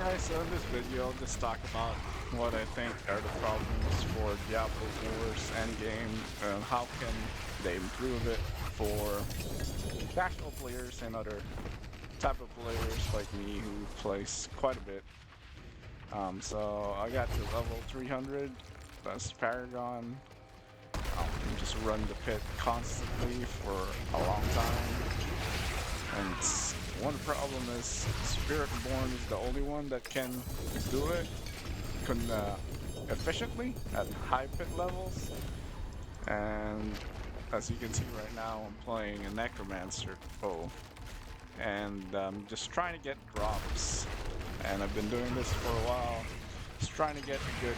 Alright, so in this video, I'll just talk about what I think are the problems for Diablo 4's endgame and how can they improve it for casual players and other type of players like me who plays quite a bit. So I got to level 300, that's Paragon. Just run the pit constantly for a long time. And one problem is Spiritborn is the only one that can do it efficiently at high pit levels. And as you can see right now, I'm playing a Necromancer foe. And I'm just trying to get drops. And I've been doing this for a while. Just trying to get a good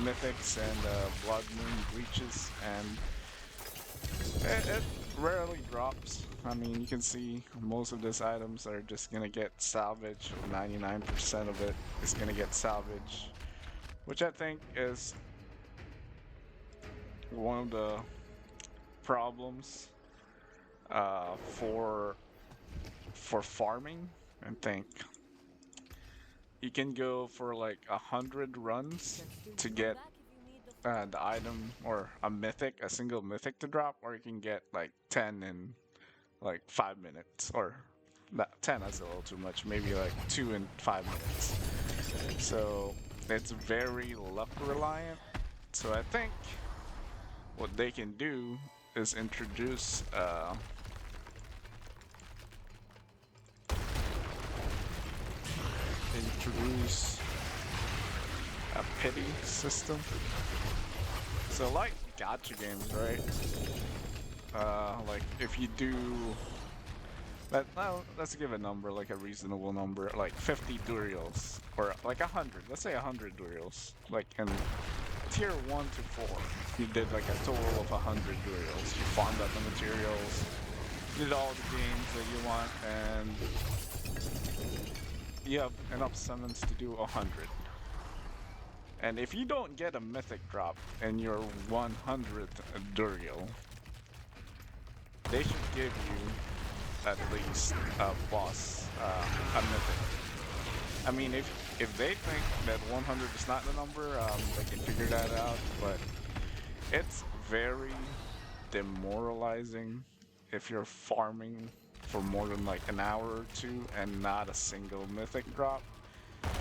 mythics and blood moon breaches, and it rarely drops. I mean, you can see most of these items are just gonna get salvaged. 99% of it is gonna get salvaged, which I think is one of the problems for farming. I think you can go for like 100 runs to get the item or a single mythic to drop, or you can get like 10 in like 5 minutes, or not 10, that's a little too much, maybe like 2 in 5 minutes. So it's very luck reliant. So I think what they can do is introduce a pity system. So like gacha games, right? Like if you do, let's give a number, like a reasonable number, like 50 durials, or like 100. Let's say 100 durials. Like in tier 1 to 4, you did like a total of 100 durials. You farmed up the materials, did all the games that you want, and you have enough summons to do 100. And if you don't get a mythic drop in your 100th durial, they should give you at least a boss, a mythic. I mean, if they think that 100 is not the number, they can figure that out. But it's very demoralizing if you're farming for more than like an hour or two and not a single mythic drop,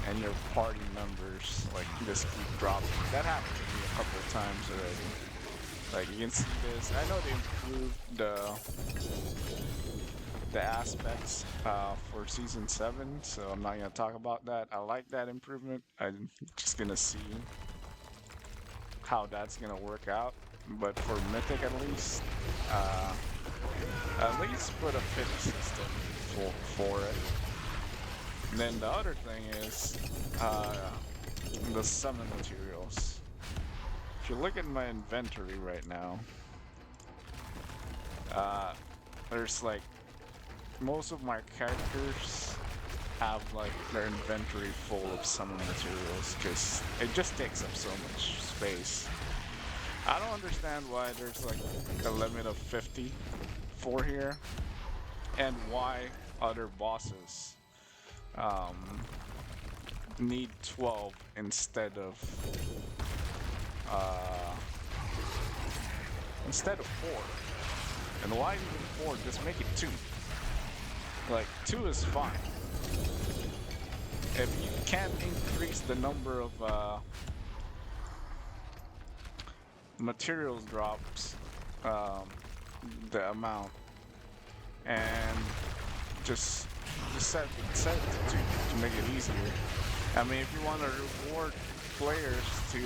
and your party members like just keep dropping. That happened to me a couple of times already. Like you can see this. I know they improved the aspects for season 7, so I'm not gonna talk about that. I like that improvement. I'm just gonna see how that's gonna work out. But for Mythic at least put a pit system for it. And then the other thing is the summon materials. If you look at my inventory right now, there's like most of my characters have like their inventory full of summon materials because it just takes up so much space. I don't understand why there's like a limit of 50 for here, and why other bosses need 12 uh, instead of 4. And why even 4? Just make it 2. Like 2 is fine. If you can't increase the number of materials drops, the amount, and just set it to 2 to make it easier. I mean, if you want to reward players to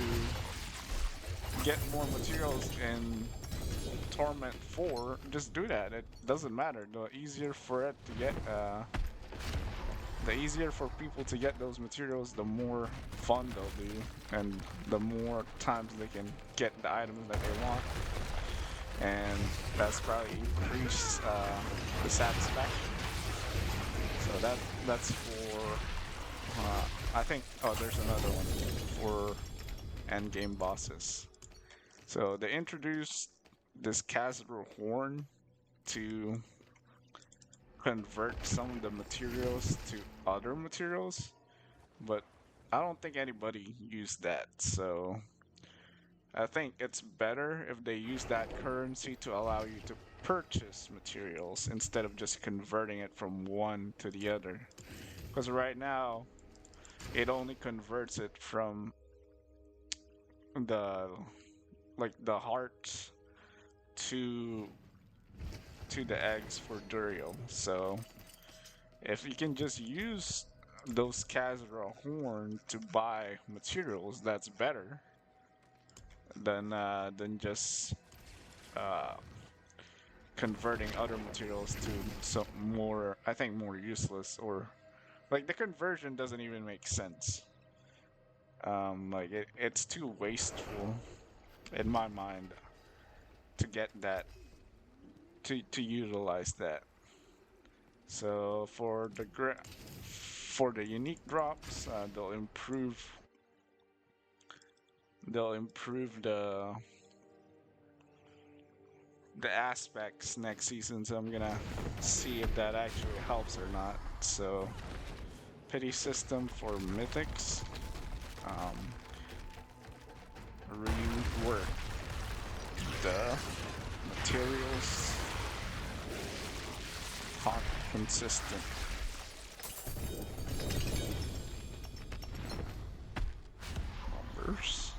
get more materials in Torment 4, just do that. It doesn't matter. The easier for people to get those materials, the more fun they'll be, and the more times they can get the items that they want. And that's probably increase the satisfaction. So that's for I think. Oh, there's another one for end game bosses. So they introduced this Khazra horn to convert some of the materials to other materials, but I don't think anybody used that. So I think it's better if they use that currency to allow you to purchase materials instead of just converting it from one to the other. Because right now, it only converts it from the the hearts to the eggs for Duriel. So if you can just use those Khazra horn to buy materials, that's better than just uh, converting other materials to some more, I think, more useless, or like the conversion doesn't even make sense. Like it's too wasteful in my mind to get that to utilize that. So for the unique drops, they'll improve the aspects next season. So I'm gonna see if that actually helps or not. So pity system for mythics, um, rework the materials, hot consistent. Numbers.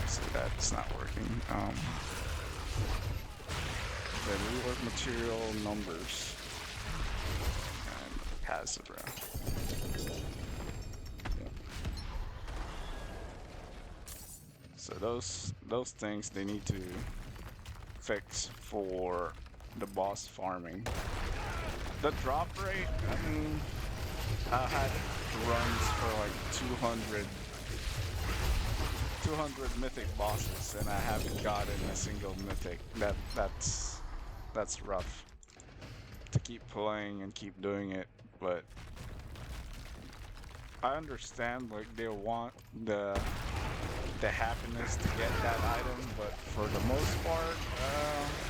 See, that's not working. Then rework material numbers and Khazra. So those things they need to fix for the boss farming. The drop rate, I mean, I had runs for like 200 mythic bosses, and I haven't gotten a single mythic. That's rough to keep playing and keep doing it, but I understand like they want the happiness to get that item, but for the most part,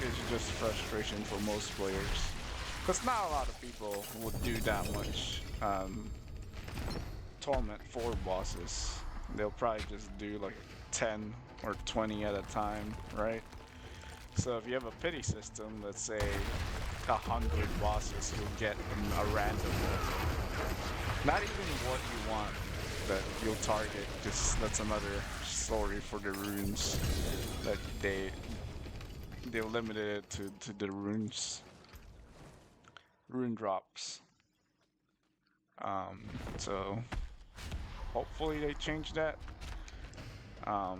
it's just frustration for most players. Because not a lot of people would do that much Torment 4 bosses. They'll probably just do like 10 or 20 at a time, right? So if you have a pity system, let's say 100 bosses, you'll get a random, not even what you want, that you'll target, because that's another story for the runes, that they limited it to the runes, rune drops. So hopefully they change that. So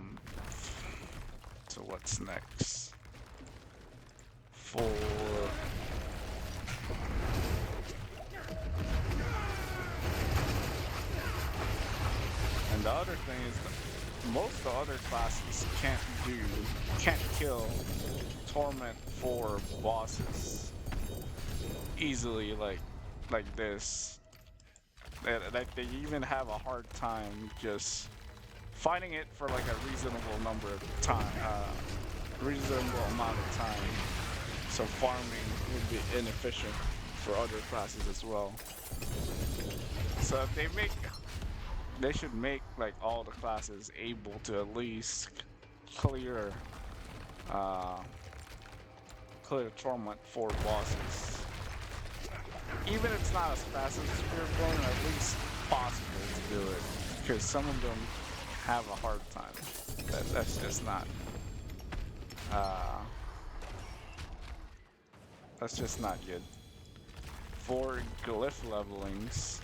what's next? For and the other thing is that most of the other classes can't kill Torment 4 bosses easily like this. Like they even have a hard time just fighting it for like a reasonable number of time, reasonable amount of time. So farming would be inefficient for other classes as well. So if they should make like all the classes able to at least clear clear Torment 4 bosses. Even if it's not as fast as Spirit Bone, at least possible to do it. Because some of them have a hard time. That's just not that's just not good. For glyph levelings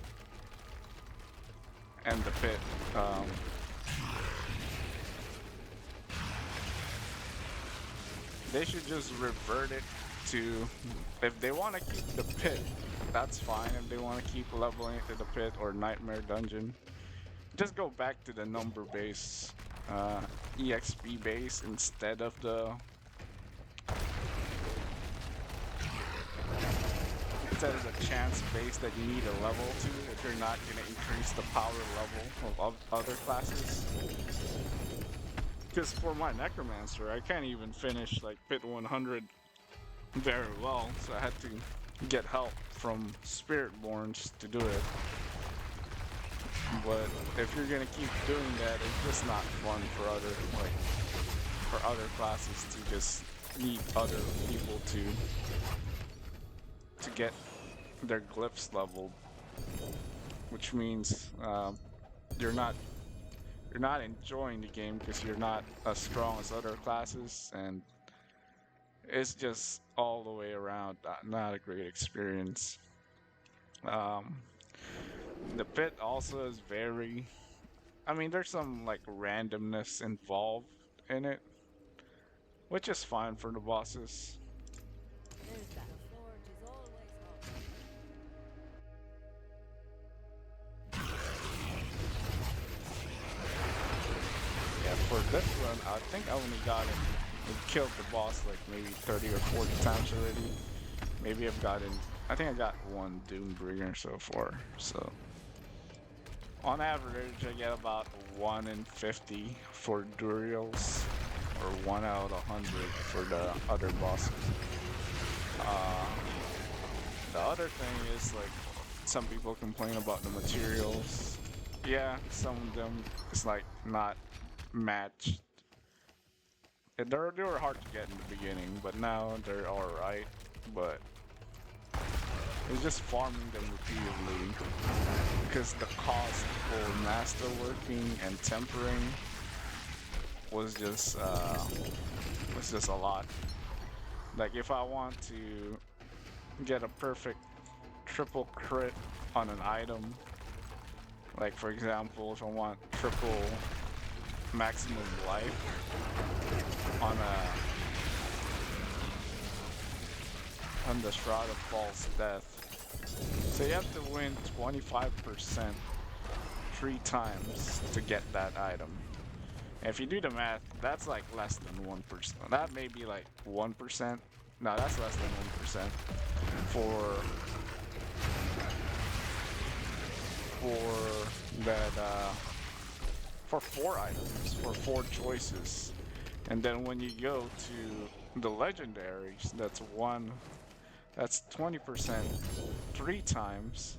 and the pit, they should just revert it to, if they want to keep the pit, that's fine. If they want to keep leveling it to the pit or nightmare dungeon, just go back to the number base, EXP base instead of the chance base that you need a level to if you're not going to increase the power level of other classes. Because for my Necromancer, I can't even finish like Pit 100 very well, so I had to get help from Spiritborns to do it. But if you're gonna keep doing that, it's just not fun for other classes to just need other people to get their glyphs leveled, which means you're not you're not enjoying the game because you're not as strong as other classes, and it's just all the way around not a great experience. Um, the pit also is very, I mean, there's some like randomness involved in it, which is fine for the bosses. There's that. The forge is always hot. Yeah, for this run, I think I only got him, killed the boss like maybe 30 or 40 times already. Maybe I've gotten, I think I got one Doombringer so far. So on average, I get about 1 in 50 for Duriels, or 1 out of 100 for the other bosses. Uh, the other thing is like some people complain about the materials. Yeah, some of them it's like not matched. They were hard to get in the beginning, but now they're alright. But it's just farming them repeatedly because the cost for masterworking and tempering was just a lot. Like if I want to get a perfect triple crit on an item, like for example, if I want triple maximum life on the Shroud of False Death, so you have to win 25% 3 times to get that item. And if you do the math, that's like less than 1%. That may be like 1%. No, that's less than 1% for that for 4 items, for 4 choices. And then when you go to the legendaries, that's 20% 3 times.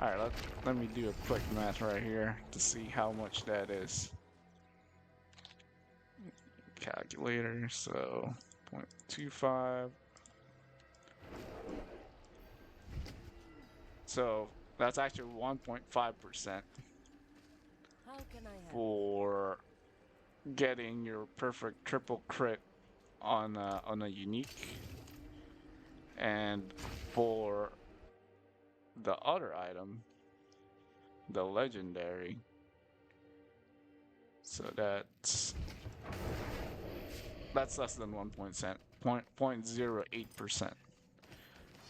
Alright, let me do a quick math right here to see how much that is. Calculator, so 0.25. So that's actually 1.5% How can I help? for getting your perfect triple crit on a unique, and for the other item, the legendary. So that's less than 0.08%.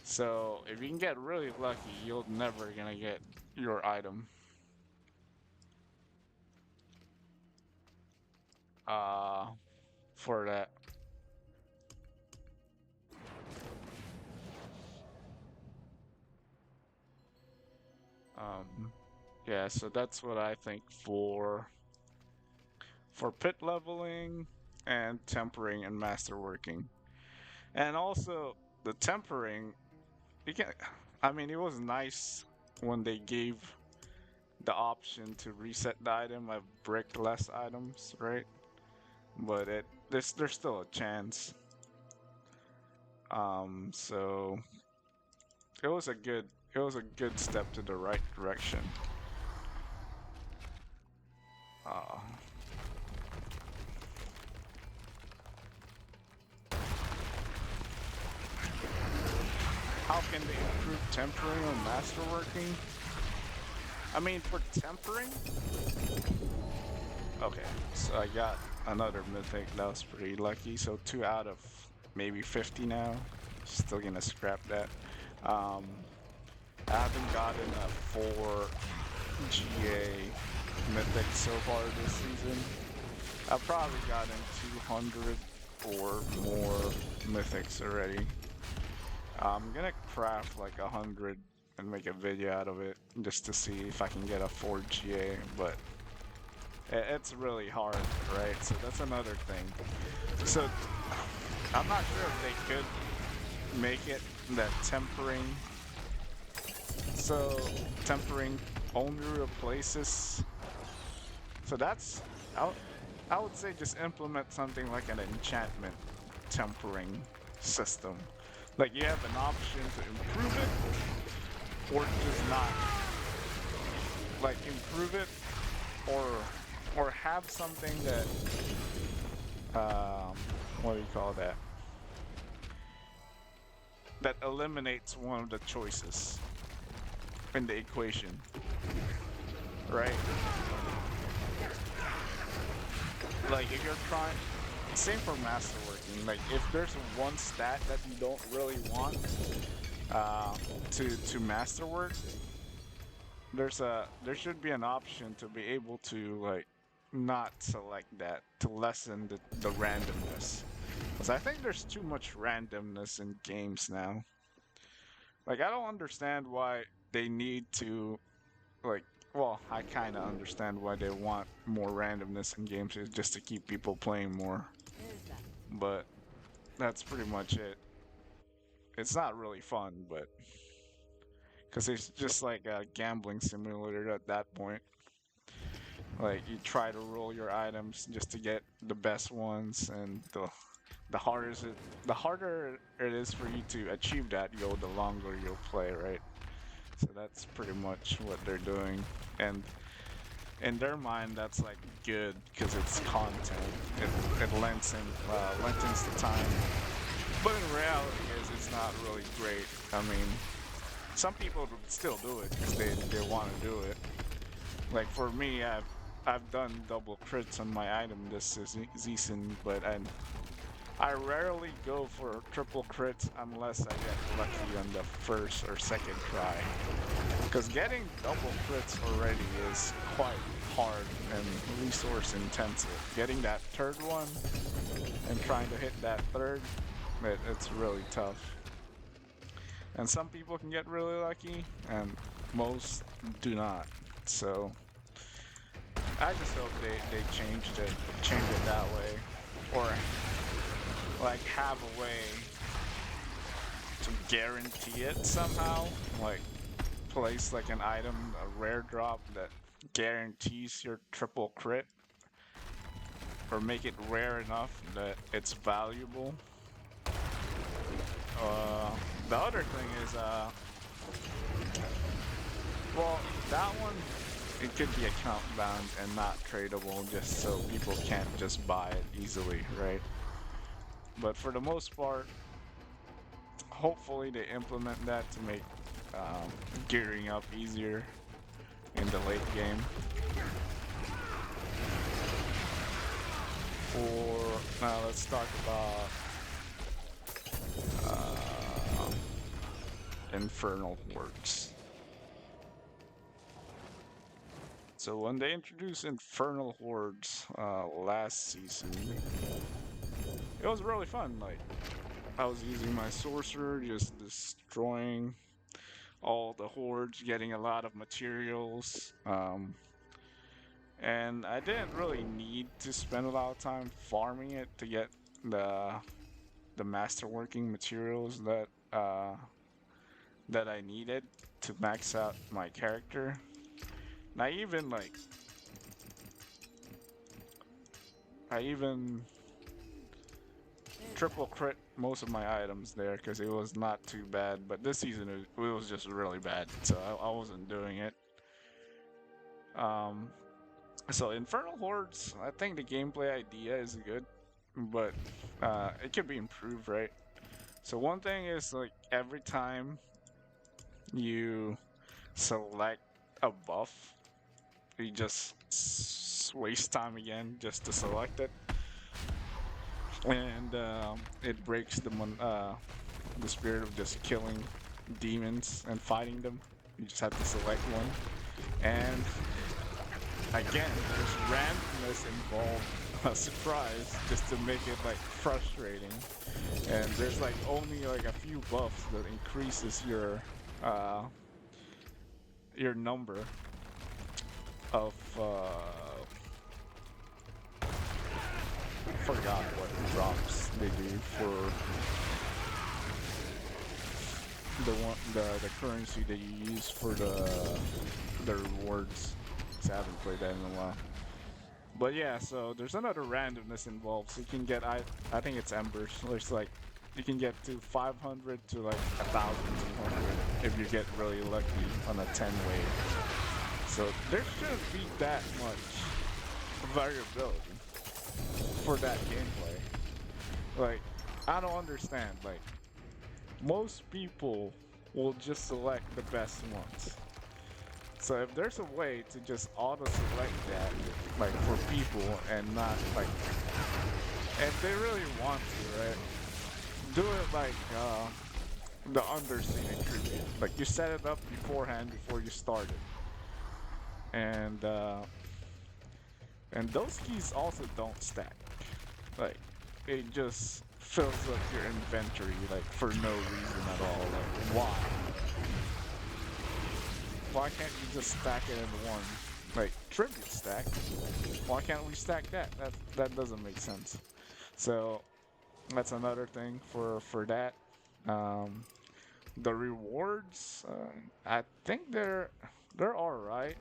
So if you can get really lucky, you're never gonna get your item. Uh, for that. Um, yeah, so that's what I think for pit leveling and tempering and masterworking. And also the tempering, you can I mean it was nice when they gave the option to reset the item of brick less items, right? But there's still a chance. So it was a good step to the right direction. Uh, how can they improve tempering or masterworking? I mean, for tempering, okay, so I got another mythic that was pretty lucky. So 2 out of maybe 50 now. Still gonna scrap that. Um, I haven't gotten a 4 GA mythic so far this season. I've probably gotten 200 or more mythics already. I'm gonna craft like 100 and make a video out of it just to see if I can get a 4 GA, but It's really hard, right? So that's another thing. So I'm not sure if they could make it that tempering. So tempering only replaces. So that's I would say just implement something like an enchantment tempering system. Like you have an option to improve it or just not. Like improve it or have something that um what do you call that? That eliminates one of the choices in the equation, right? Like if you're trying, same for masterworking. Like if there's one stat that you don't really want uh, to masterwork, there should be an option to be able to like not select that to lessen the randomness. Because I think there's too much randomness in games now. Like I don't understand why they need to like well, I kind of understand why they want more randomness in games is just to keep people playing more. There's that. But that's pretty much it. It's not really fun, but because it's just like a gambling simulator at that point. Like you try to roll your items just to get the best ones, and the harder it is for you to achieve that goal, the longer you'll play, right? So that's pretty much what they're doing, and in their mind, that's like good because it's content. It lengthens the time. But in reality, is it's not really great. I mean, some people would still do it because they want to do it. Like for me, I've done double crits on my item this season, but I rarely go for triple crits unless I get lucky on the first or second try. Because getting double crits already is quite hard and resource intensive. Getting that third one and trying to hit that third, it's really tough. And some people can get really lucky, and most do not. So I just hope they change it that way, or like have a way to guarantee it somehow, like place like an item, a rare drop that guarantees your triple crit, or make it rare enough that it's valuable. Uh, the other thing is, well, that one, it could be account bound and not tradable just so people can't just buy it easily, right? But for the most part, hopefully they implement that to make um, gearing up easier in the late game. For now, let's talk about Infernal Hordes. So when they introduced Infernal Hordes last season, it was really fun. Like I was using my sorcerer, just destroying all the hordes, getting a lot of materials. And I didn't really need to spend a lot of time farming it to get the the masterworking materials that I needed to max out my character. And I even There's triple that. crit most of my items there because it was not too bad. But this season it was just really bad, so I wasn't doing it. Um, so Infernal Hordes, I think the gameplay idea is good, but it could be improved, right? So one thing is like every time you select a buff, you just waste time again just to select it, and it breaks the spirit of just killing demons and fighting them. You just have to select one, and again, there's randomness involved. A surprise, just to make it like frustrating. And there's like only like a few buffs that increases uh, your number of I forgot what drops they do for the currency that you use for the rewards. 'Cause I haven't played that in a while. But yeah, so there's another randomness involved. So you can get I think it's embers. So there's like you can get to 500 to like 1,200 if you get really lucky on a 10 wave. So there shouldn't be that much variability for that gameplay. Like I don't understand. Like most people will just select the best ones. So if there's a way to just auto-select that, like for people and not like, if they really want to, right? Do it like the Undersea tribute. Like you set it up beforehand before you start it, and those keys also don't stack. Like it just fills up your inventory like for no reason at all. Like why? Why can't you just stack it in one? Like tribute stack. Why can't we stack that? That doesn't make sense. So that's another thing for that. Um, the rewards, I think they're all right.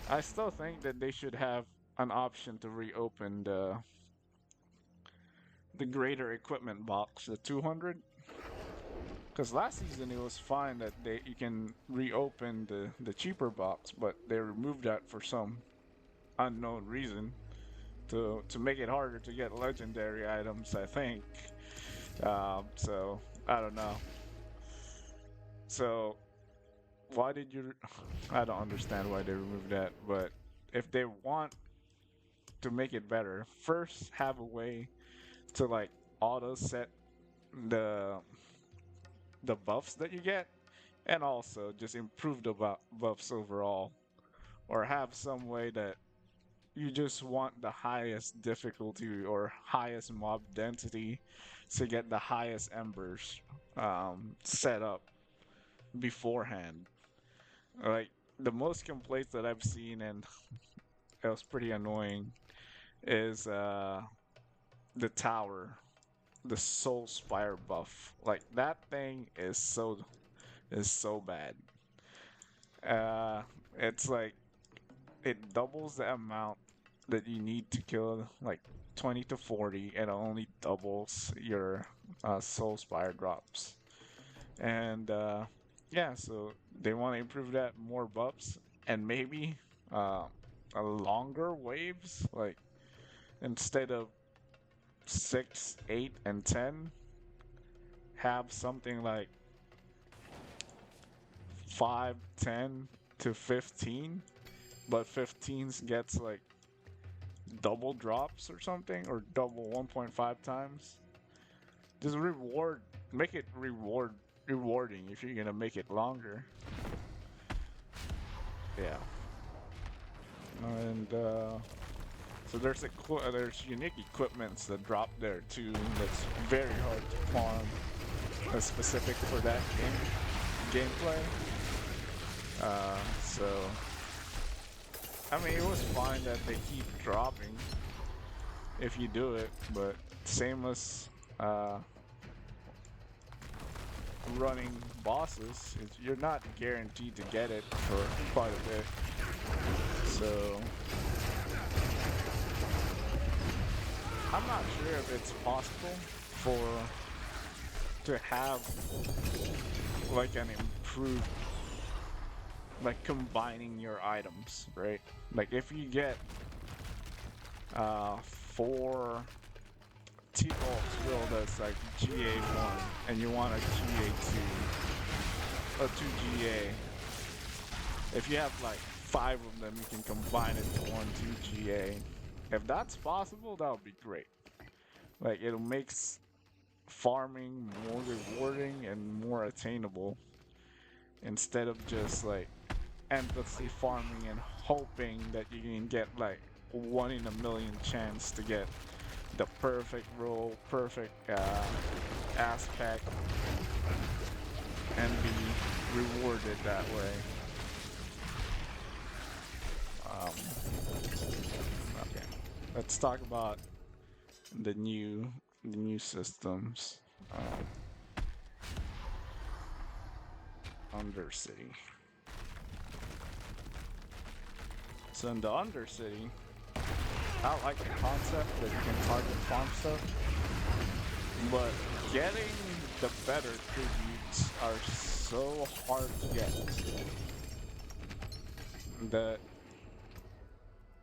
I still think that they should have an option to reopen the greater equipment box, the 200. Because last season it was fine that you can reopen the cheaper box, but they removed that for some unknown reason to make it harder to get legendary items, I think. So I don't know. So why did you? I don't understand why they removed that. But if they want to make it better, first have a way to like auto set the the buffs that you get, and also just improve the buffs overall, or have some way that you just want the highest difficulty or highest mob density to get the highest embers set up beforehand. Like the most complaints that I've seen, and it was pretty annoying, is the tower, the Soul Spire buff. Like that thing is so bad. Uh, it's like it doubles the amount that you need to kill, like 20 to 40, and it only doubles your Soul Spire drops. And yeah, so they want to improve that, more buffs, and maybe uh, a longer waves, like instead of 6, 8, and 10, have something like 5, 10 to 15, but 15 gets like double drops or something, or double 1.5 times. Just make it rewarding if you're gonna make it longer. Yeah. And so there's unique equipments that drop there too. That's very hard to farm, specific for that gameplay. So I mean, it was fine that they keep dropping if you do it, but same as running bosses, you're not guaranteed to get it for quite a bit. So I'm not sure if it's possible to have like an improved, like combining your items, right? Like if you get 4 T-Bolt drill that's like GA1 and you want a GA2 or 2 GA, if you have like 5 of them, you can combine it to 1 2 GA. If that's possible, that would be great. Like it'll make farming more rewarding and more attainable, instead of just like endlessly farming and hoping that you can get like 1 in a million chance to get the perfect roll, perfect aspect, and be rewarded that way. Okay. let's talk about the new systems. Undercity. So in the Undercity, I like the concept that you can target farm stuff, but getting the better tributes are so hard to get that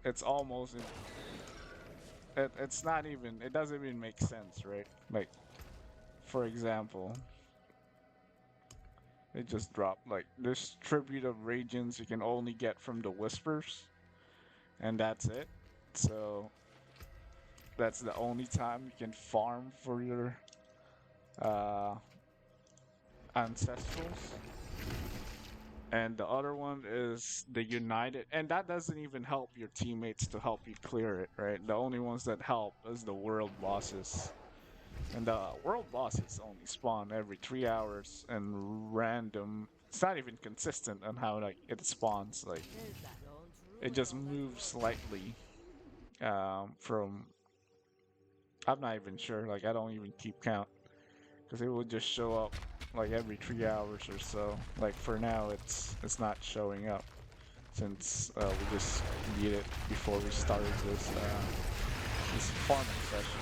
it's almost it's not even it doesn't even make sense, right? Like for example, it just dropped like this tribute of regions you can only get from the whispers, and that's it. So that's the only time you can farm for your uh, ancestrals. And the other one is the United, and that doesn't even help your teammates to help you clear it, right? The only ones that help is the world bosses. And the world bosses only spawn every 3 hours and random. It's not even consistent on how like it spawns. Like Don't it ruin just all that moves work. slightly from. I'm not even sure. Like I don't even keep count because it would just show up like every 3 hours or so. Like for now, it's not showing up since we just beat it before we started this farming session.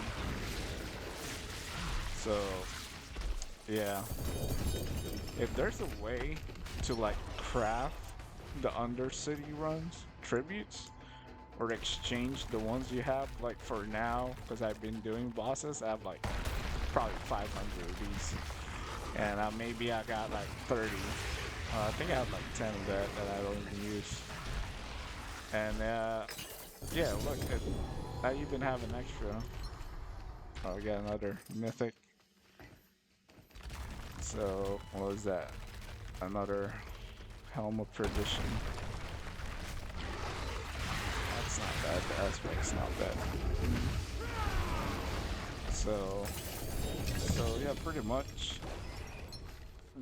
So yeah, if there's a way to like craft the Undercity runs tributes or exchange the ones you have, like for now, because I've been doing bosses, I have like probably 500 of these, and maybe I got like 30. I think I have like 10 of that I don't even use. And yeah, look, I even have an extra. Oh, we got another mythic. So what was that? Another Helm of Perdition. That's not bad. The aspect's not bad. So yeah, pretty much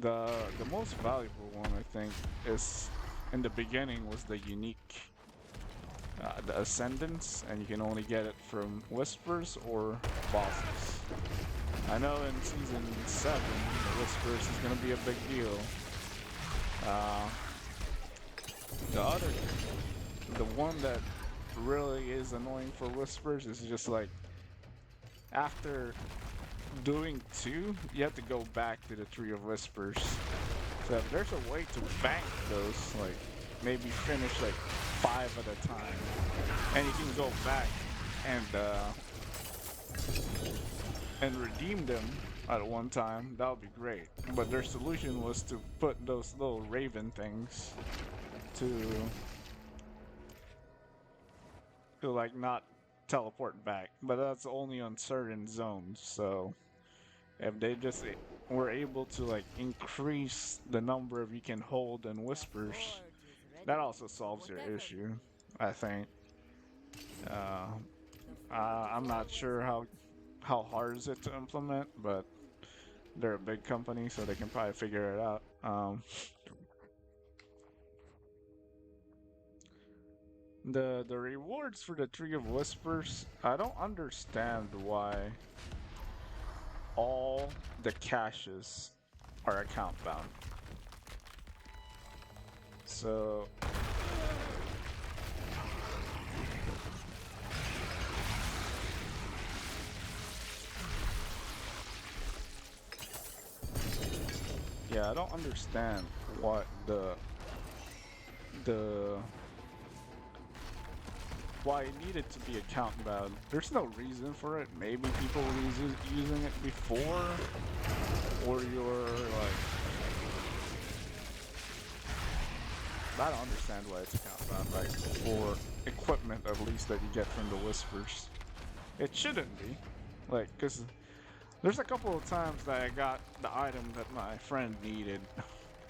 the most valuable one I think is in the beginning was the unique, the Ascendants, and you can only get it from Whispers or bosses. I know in season 7, the Whispers is gonna be a big deal. Uh, the other, the one that really is annoying for Whispers is just like after doing 2, you have to go back to the Tree of Whispers. So if there's a way to bank those, like maybe finish like 5 at a time, and you can go back and redeem them at one time, that would be great. But their solution was to put those little raven things to like not teleport back, but that's only on certain zones. So if they just were able to like increase the number of you can hold and The whispers, forge is that ready also for solves your whatever you issue, need. I think. Uh, The forge is I'm not always sure hot. how hard is it to implement, but they're a big company, so they can probably figure it out. The rewards for the Tree of Whispers, I don't understand why all the caches are account bound. So yeah, I don't understand what the why it needed to be account bound. There's no reason for it. Maybe people were using it before, or you're like, I don't understand why it's account bound. Like for equipment, at least that you get from the whispers, it shouldn't be. Like, cause there's a couple of times that I got the item that my friend needed,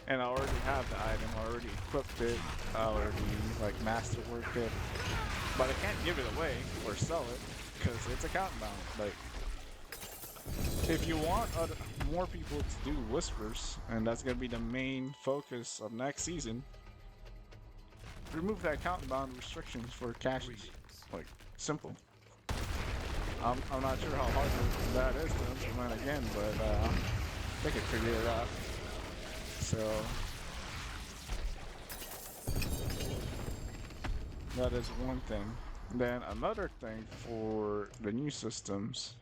and I already have the item, I already equipped it, I already like masterworked it, but I can't give it away or sell it because it's account bound. Like, if you want more people to do whispers, and that's gonna be the main focus of next season, remove the account bound restrictions for caches. Like, simple. I'm not sure how hard that is to implement again, but they could figure it out. So that is one thing. Then another thing for the new systems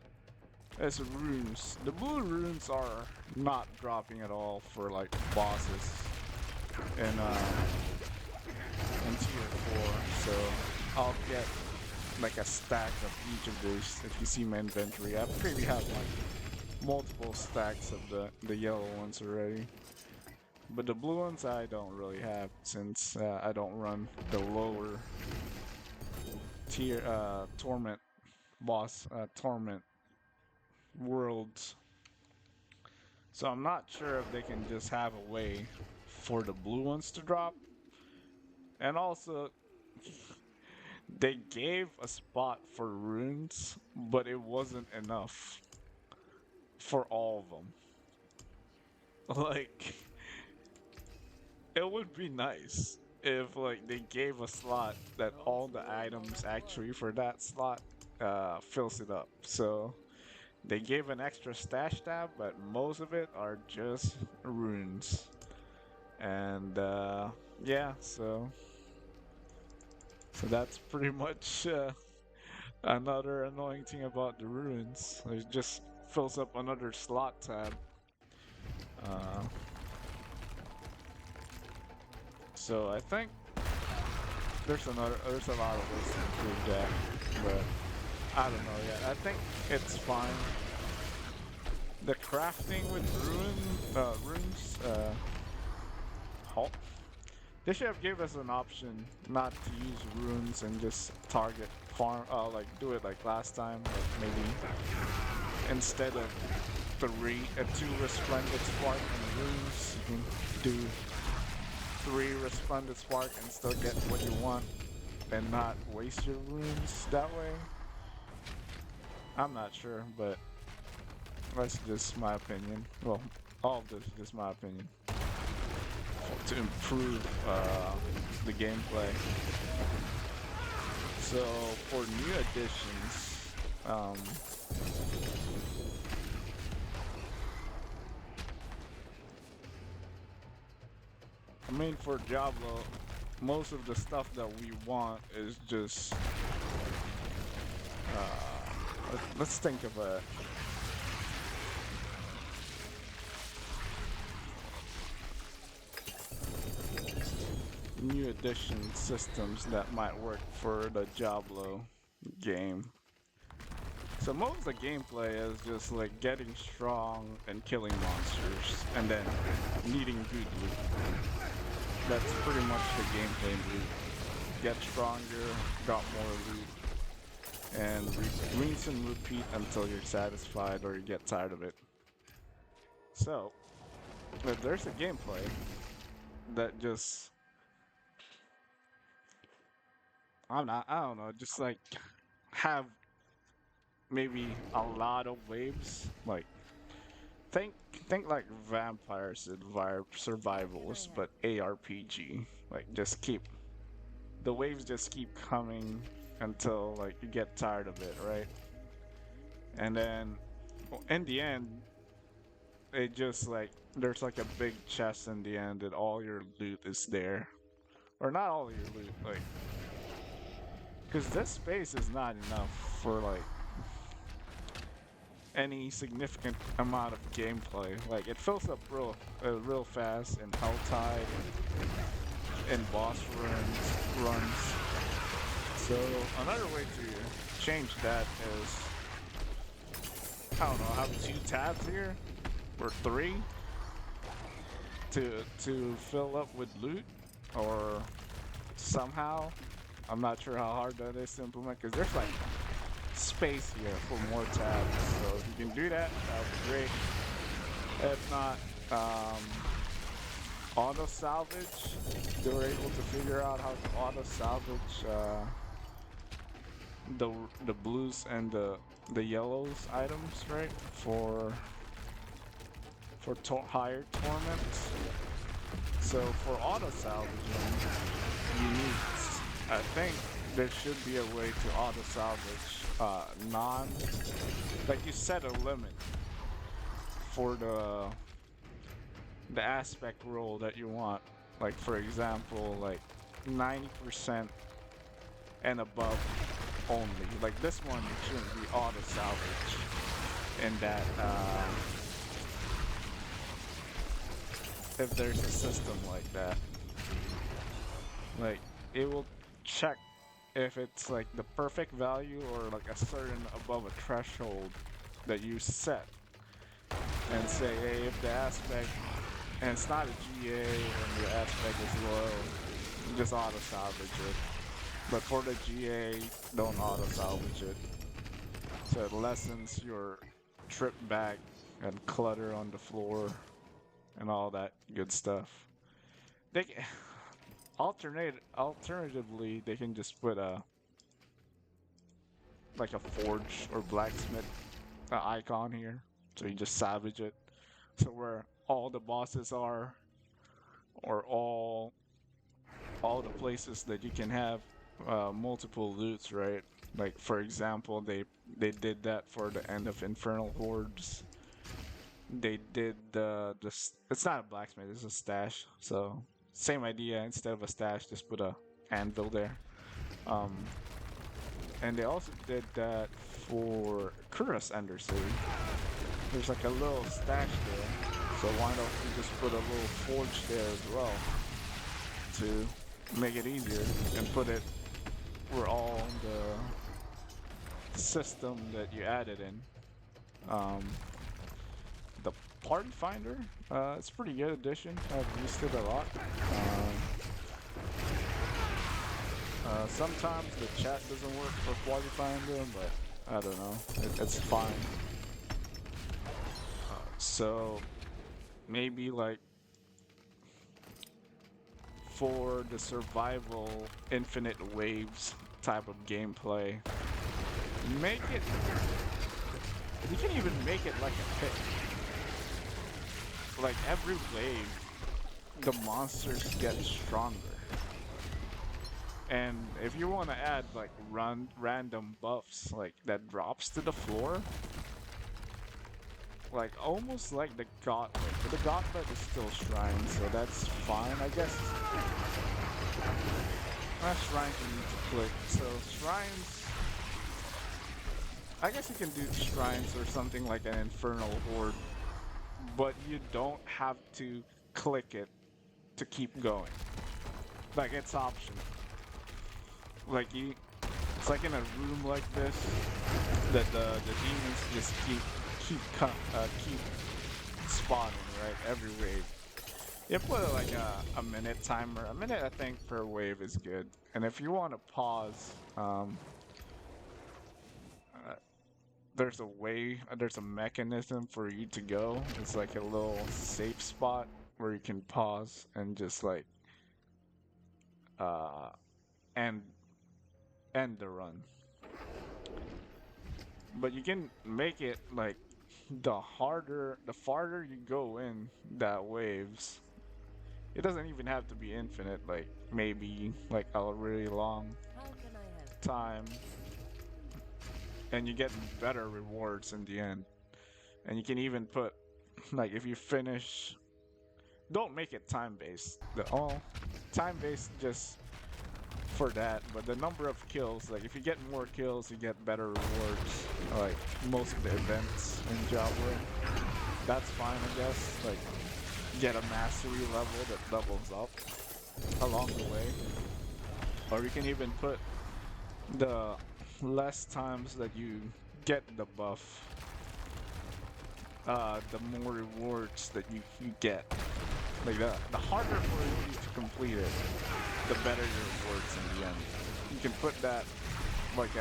is runes. The blue runes are not dropping at all for like bosses in tier 4. So I'll get like a stack of each of these. If you see my inventory, I pretty have like multiple stacks of the yellow ones already. But the blue ones I don't really have since I don't run the lower tier torment boss torment worlds. So I'm not sure if they can just have a way for the blue ones to drop. And also they gave a spot for runes, but it wasn't enough for all of them. Like, it would be nice if like they gave a slot that all the items actually for that slot fills it up. So they gave an extra stash tab, but most of it are just runes. And yeah, so that's pretty much another annoying thing about the runes. It just fills up another slot tab. Uh, so I think there's a lot of ways to improve that, but I don't know yet. I think it's fine. The crafting with runes, halt. They should have gave us an option not to use runes and just target farm, like do it like last time, like maybe instead of two resplendent spark and runes, you can do 3 resplendent spark and still get what you want and not waste your runes that way. I'm not sure, but that's just my opinion. Well, all of this is just my opinion. To improve the gameplay. So for new additions, I mean for Diablo, most of the stuff that we want is just let's think of a new addition systems that might work for the Diablo game. So most of the gameplay is just like getting strong and killing monsters and then needing good loot. That's pretty much the gameplay loot. Get stronger, got more loot, and rinse and repeat until you're satisfied or you get tired of it. So, if there's a gameplay that just I don't know, just like have maybe a lot of waves. Like think like vampire survivals, but ARPG. Like just keep the waves just keep coming until like you get tired of it, right? And then in the end, it just like there's like a big chest in the end, and all your loot is there, or not all your loot, like because this space is not enough for like any significant amount of gameplay. Like it fills up real fast in Helltide and boss runs. So another way to change that is I don't know, have 2 tabs here or 3 to fill up with loot or somehow. I'm not sure how hard that is to implement because there's like space here for more tabs. So if you can do that, that would be great. If not, auto salvage. They were able to figure out how to auto salvage the blues and the yellows items, right? For higher torments. So for auto salvaging, you need, I think there should be a way to auto salvage non like you set a limit for the aspect roll that you want. Like for example, like 90% and above only. Like this one shouldn't be auto salvage in that if there's a system like that. Like it will check if it's like the perfect value or like a certain above a threshold that you set and say, hey, if the aspect and it's not a GA and the aspect is low, just auto salvage it. But for the GA, don't auto salvage it. So it lessens your trip back and clutter on the floor and all that good stuff. They can, alternatively, they can just put a like a forge or blacksmith icon here, so you just salvage it. So where all the bosses are, or all the places that you can have multiple loots, right? Like for example, they did that for the end of Infernal Hordes. They did it's not a blacksmith, it's a stash. So same idea. Instead of a stash, just put a anvil there. And they also did that for Kuros Ender City. There's like a little stash there, so why don't you just put a little forge there as well to make it easier and put it where all the system that you added in. The Party Finder, it's a pretty good addition. I've used it a lot. Sometimes the chat doesn't work for Party Finder, but I don't know. It's fine. So maybe like for the survival infinite waves type of gameplay, make it. You can even make it like a pit. Like every wave, the monsters get stronger. And if you want to add like random buffs like that drops to the floor, like almost like the gauntlet, but the gauntlet is still shrine, so that's fine, I guess. Shrines you need to click, so shrines, I guess you can do shrines or something like an Infernal Horde, but you don't have to click it to keep going. Like it's optional. Like it's like in a room like this that the demons just keep spawning, right? Every wave. You put like a minute timer. A minute, I think, per wave is good. And if you want to pause, there's a way, there's a mechanism for you to go. It's like a little safe spot where you can pause and just like end the run. But you can make it like the farther you go in that waves, it doesn't even have to be infinite, like maybe like a really long How can I help? time, and you get better rewards in the end. And you can even put like if you finish, don't make it time based. Time based just for that, but the number of kills, like if you get more kills, you get better rewards. Like most of the events in Diablo, that's fine, I guess. Like get a mastery level that levels up along the way, or you can even put the less times that you get the buff, the more rewards that you get. Like the harder for you to complete it, the better your rewards in the end. You can put that like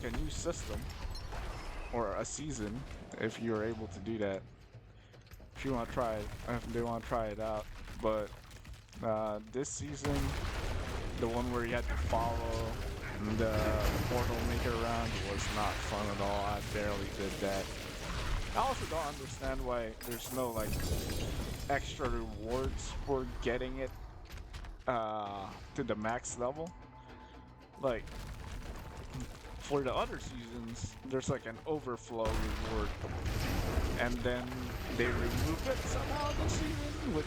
a new system or a season if you're able to do that. If you want to try it, if they want to try it out. But this season, the one where you had to follow the portal maker around was not fun at all. I barely did that. I also don't understand why there's no like extra rewards for getting it to the max level. Like for the other seasons, there's like an overflow reward, and then they remove it somehow this season, which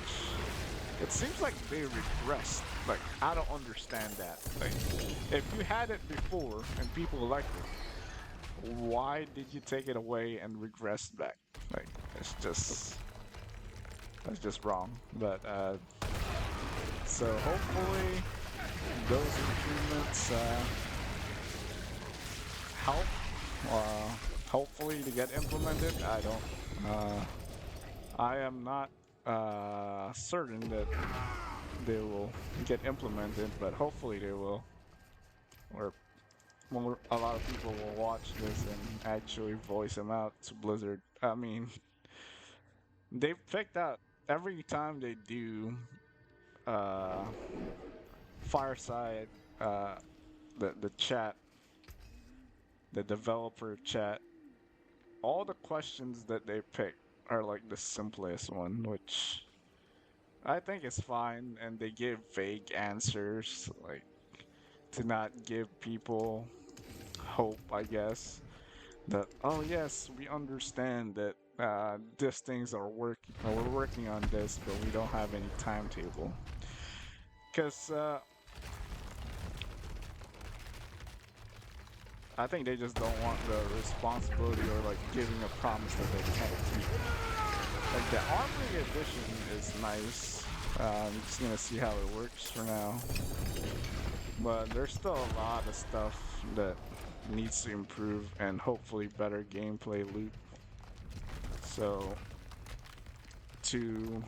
it seems like they regressed. Like I don't understand that. Like if you had it before and people liked it, why did you take it away and regress back? Like it's just that's just wrong. But so hopefully those improvements help. Uh, Hopefully to get implemented. I don't. I am not certain that they will get implemented, but hopefully they will. Or a lot of people will watch this and actually voice them out to Blizzard. I mean, they've picked out every time they do uh, Fireside, uh, the chat, the developer chat. All the questions that they pick are like the simplest one, which I think is fine, and they give vague answers, like to not give people hope, I guess. That oh yes, we understand that these things are working, we're working on this, but we don't have any timetable. Because I think they just don't want the responsibility or like giving a promise that they can't keep. Like the Armory Edition is nice. I'm just gonna see how it works for now. But there's still a lot of stuff that needs to improve and hopefully better gameplay loop. So to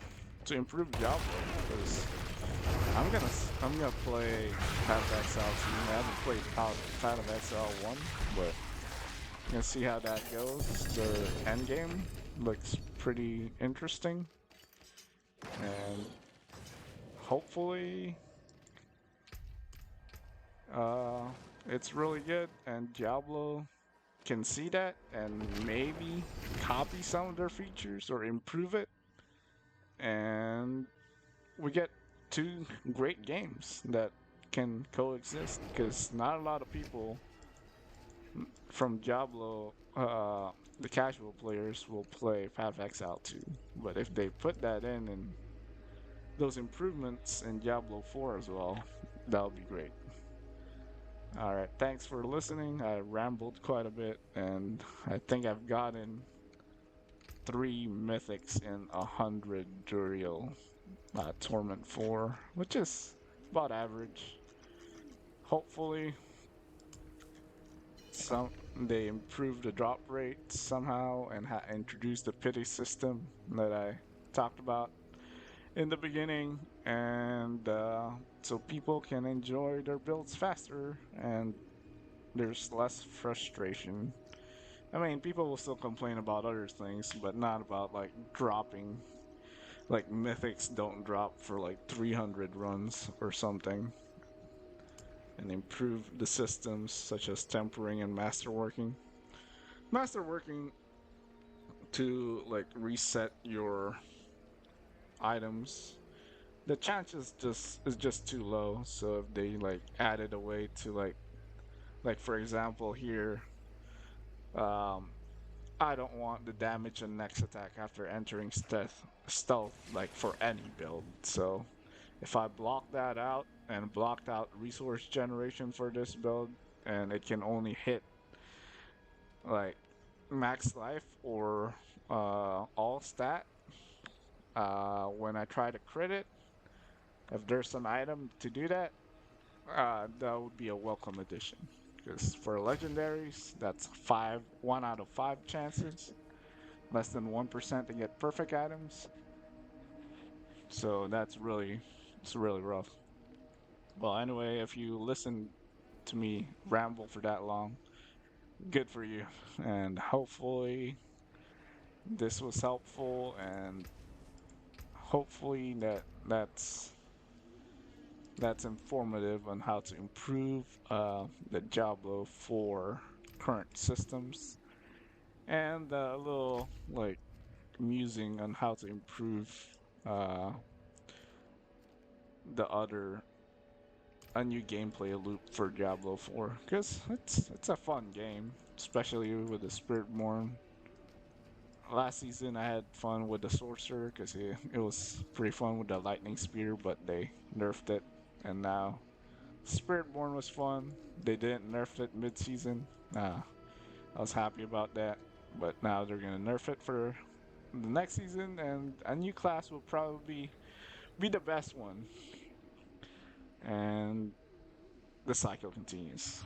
to improve Diablo, because I'm gonna play Path of Exile 2. I haven't played Path of Exile 1, but I'm gonna see how that goes. The end game looks pretty interesting, and hopefully uh, it's really good. And Diablo can see that and maybe copy some of their features or improve it, and we get two great games that can coexist because not a lot of people from Diablo, the casual players, will play Path of Exile 2. But if they put that in and those improvements in Diablo 4 as well, that would be great. All right, thanks for listening. I rambled quite a bit, and I think I've gotten 3 mythics in 100 Duriel Torment 4, which is about average. Hopefully, some they improve the drop rate somehow and introduce the pity system that I talked about in the beginning, and so people can enjoy their builds faster and there's less frustration. I mean, people will still complain about other things, but not about like dropping. Like mythics don't drop for like 300 runs or something, and improve the systems such as tempering and masterworking. Masterworking to like reset your items. The chance is just too low. So if they like added a way to like for example here, um, I don't want the damage and next attack after entering stealth like for any build. So if I block that out and blocked out resource generation for this build, and it can only hit like max life or all stat, when I try to crit it, if there's an item to do that, that would be a welcome addition. Because for legendaries, that's 1 out of 5 chances, less than 1% to get perfect items. So it's really rough. Well, anyway, if you listen to me ramble for that long, good for you. And hopefully this was helpful, and hopefully that's informative on how to improve the Diablo for current systems, and a little like musing on how to improve uh, the other a new gameplay loop for Diablo 4 because it's a fun game, especially with the Spiritborn. Last season I had fun with the sorcerer because it was pretty fun with the lightning spear, but they nerfed it, and now Spiritborn was fun. They didn't nerf it mid-season. I was happy about that, but now they're gonna nerf it for the next season, and a new class will probably be the best one, and the cycle continues.